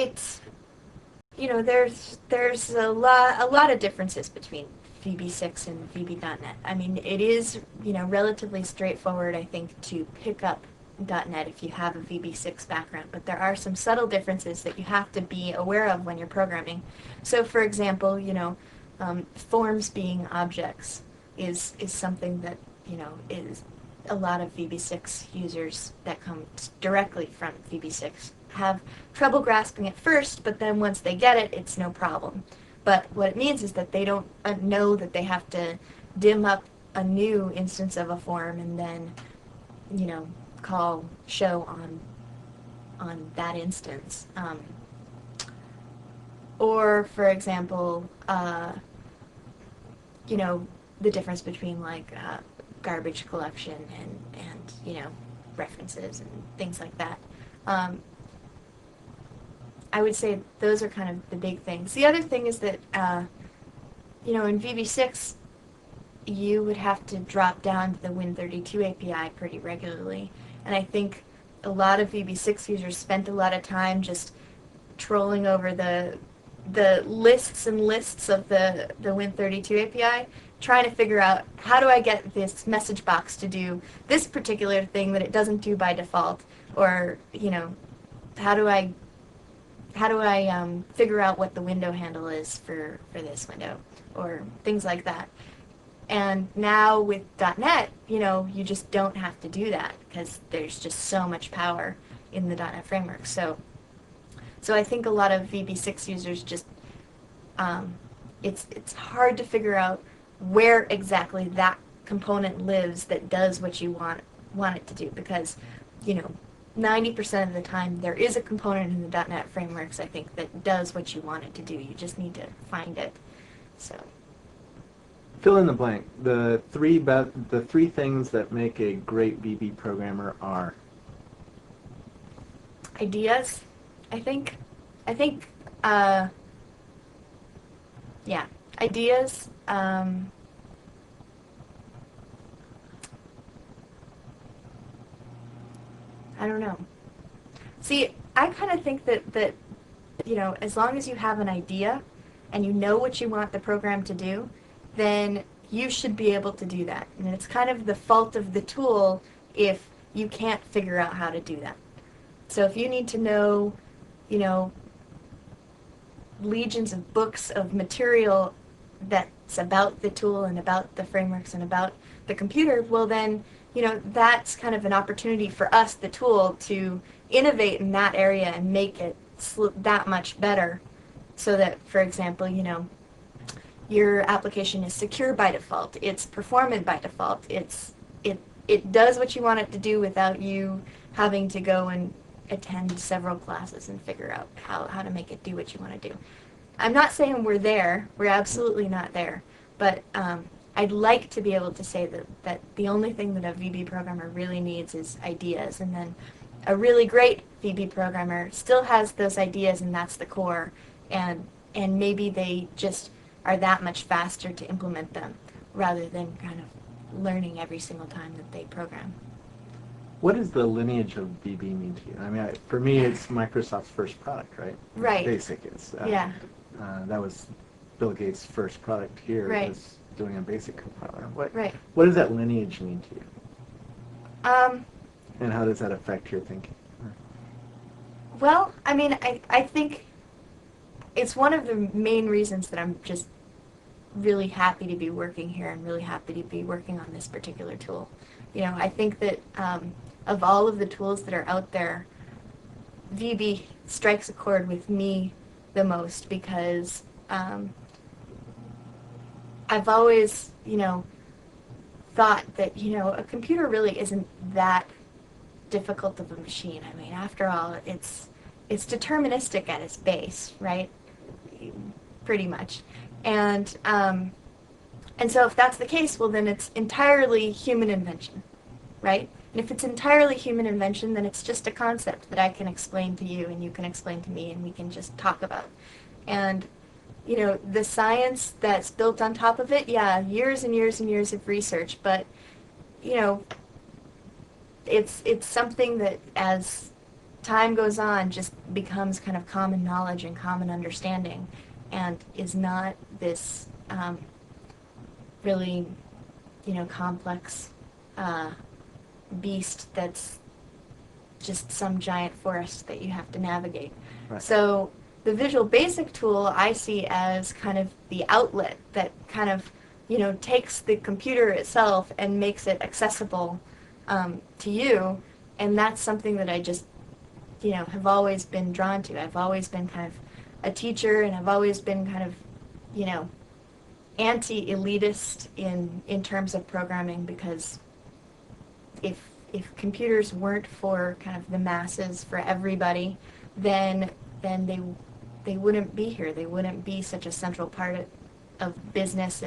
it's, you know, there's a lot of differences between VB6 and VB.NET. I mean, it is, you know, relatively straightforward, I think, to pick up .NET if you have a VB6 background, but there are some subtle differences that you have to be aware of when you're programming. So, for example, you know, forms being objects is something that, you know, is a lot of VB6 users that come directly from VB6 have trouble grasping at first, but then once they get it, it's no problem. But what it means is that they don't know that they have to dim up a new instance of a form and then, you know, call show on that instance. Or, for example, you know, the difference between like garbage collection and you know, references and things like that. I would say those are kind of the big things. The other thing is that, you know, in VB6, you would have to drop down to the Win32 API pretty regularly. And I think a lot of VB6 users spent a lot of time just trolling over the lists and lists of the Win32 API, trying to figure out how do I get this message box to do this particular thing that it doesn't do by default, or, you know, how do I figure out what the window handle is for this window, or things like that. And now with .NET, you know, you just don't have to do that because there's just so much power in the .NET framework. So I think a lot of VB6 users just, it's hard to figure out where exactly that component lives that does what you want it to do, because, you know, 90% of the time there is a component in the .NET frameworks, I think, that does what you want it to do. You just need to find it. So fill in the blank. The three things that make a great VB programmer are ideas, I think, yeah, ideas. I don't know. See, I kind of think that, you know, as long as you have an idea and you know what you want the program to do, then you should be able to do that. And it's kind of the fault of the tool if you can't figure out how to do that. So if you need to know, you know, legions of books of material that's about the tool and about the frameworks and about the computer, well then, you know, that's kind of an opportunity for us, the tool, to innovate in that area and make it that much better, so that, for example, you know, your application is secure by default, it's performant by default, it does what you want it to do without you having to go and attend several classes and figure out how to make it do what you want to do. I'm not saying we're there, we're absolutely not there, but I'd like to be able to say that the only thing that a VB programmer really needs is ideas, and then a really great VB programmer still has those ideas and that's the core, and maybe they just are that much faster to implement them rather than kind of learning every single time that they program. What does the lineage of VB mean to you? I mean, for me, it's Microsoft's first product, right? Right. Basic is. Yeah. That was Bill Gates' first product here. Right. Was doing a basic compiler. Right. What does that lineage mean to you? And how does that affect your thinking? Well, I mean, I think it's one of the main reasons that I'm just really happy to be working here and really happy to be working on this particular tool. You know, I think that of all of the tools that are out there, VB strikes a chord with me the most because I've always, you know, thought that, you know, a computer really isn't that difficult of a machine. I mean, after all, it's deterministic at its base, right? Pretty much. And so if that's the case, well, then it's entirely human invention, right? And if it's entirely human invention, then it's just a concept that I can explain to you and you can explain to me and we can just talk about. And, you know, the science that's built on top of it, yeah, years and years and years of research, but, you know, it's something that as time goes on, just becomes kind of common knowledge and common understanding, and is not this really, complex beast that's just some giant forest that you have to navigate. Right. So the Visual Basic tool I see as kind of the outlet that kind of, takes the computer itself and makes it accessible to you, and that's something that I just, have always been drawn to. I've always been kind of a teacher, and I've always been kind of, anti-elitist in terms of programming, because if computers weren't for kind of the masses, for everybody, then they wouldn't be here. They wouldn't be such a central part of business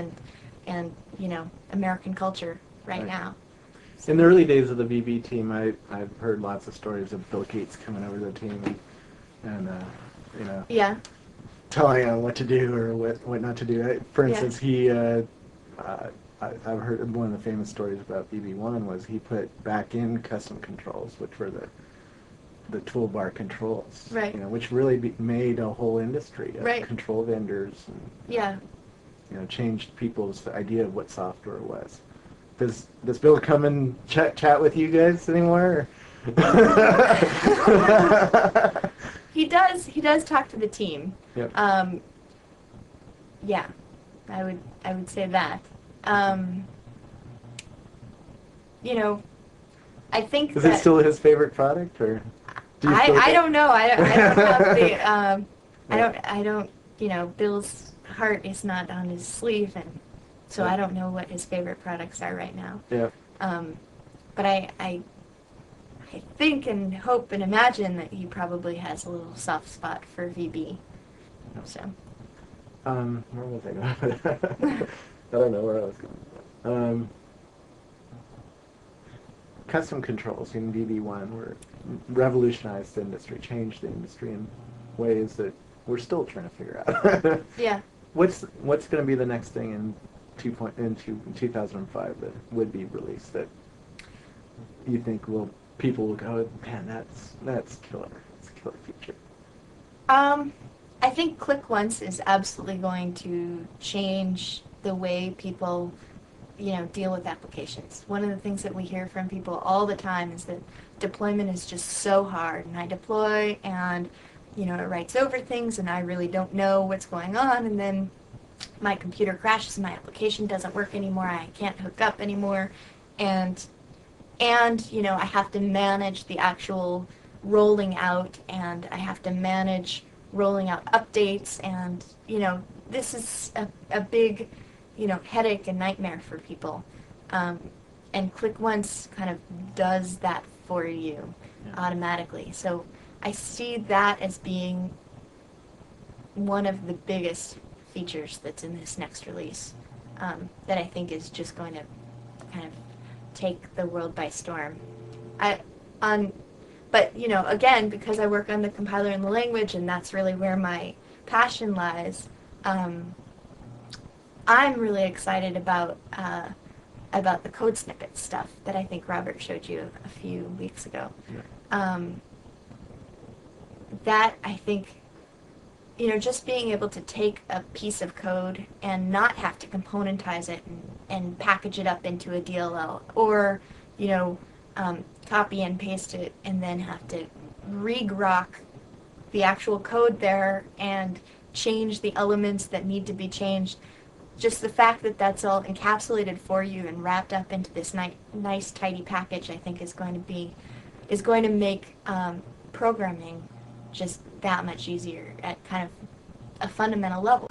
and American culture right now. In the early days of the VB team, I've heard lots of stories of Bill Gates coming over to the team and Yeah. telling him what to do or what not to do. For instance, I've heard one of the famous stories about VB1 was he put back in custom controls, which were the toolbar controls, Right. Which really made a whole industry of Right. control vendors and changed people's idea of what software was. Does Bill come and chat with you guys anymore? He does talk to the team. Yep. Yeah, I would say that. I think Is that it still his favorite product, or do you I don't know. I don't have the Yeah. I don't Bill's heart is not on his sleeve, and so Yeah. I don't know what his favorite products are right now. Yeah. But I think and hope and imagine that he probably has a little soft spot for VB. So. Where was I going with that? I don't know where I was going. Custom controls in VB1 were revolutionized the industry, changed the industry in ways that we're still trying to figure out. Yeah. What's going to be the next thing in 2005 that would be released that you think people will go, man, that's killer. It's a killer feature. I think Click Once is absolutely going to change the way people, deal with applications. One of the things that we hear from people all the time is that deployment is just so hard, and I deploy and, it writes over things, and I really don't know what's going on, and then my computer crashes and my application doesn't work anymore, I can't hook up anymore, and I have to manage the actual rolling out, and I have to manage rolling out updates, and this is a big headache and nightmare for people, and Click Once kind of does that for you automatically. So I see that as being one of the biggest features that's in this next release, that I think is just going to kind of take the world by storm. But, again, because I work on the compiler and the language, and that's really where my passion lies, I'm really excited about the code snippet stuff that I think Robert showed you a few weeks ago. Yeah. That, I think, just being able to take a piece of code and not have to componentize it and package it up into a DLL, or, copy and paste it and then have to re-grok the actual code there and change the elements that need to be changed. Just the fact that that's all encapsulated for you and wrapped up into this nice tidy package, I think is going to make programming just that much easier at kind of a fundamental level.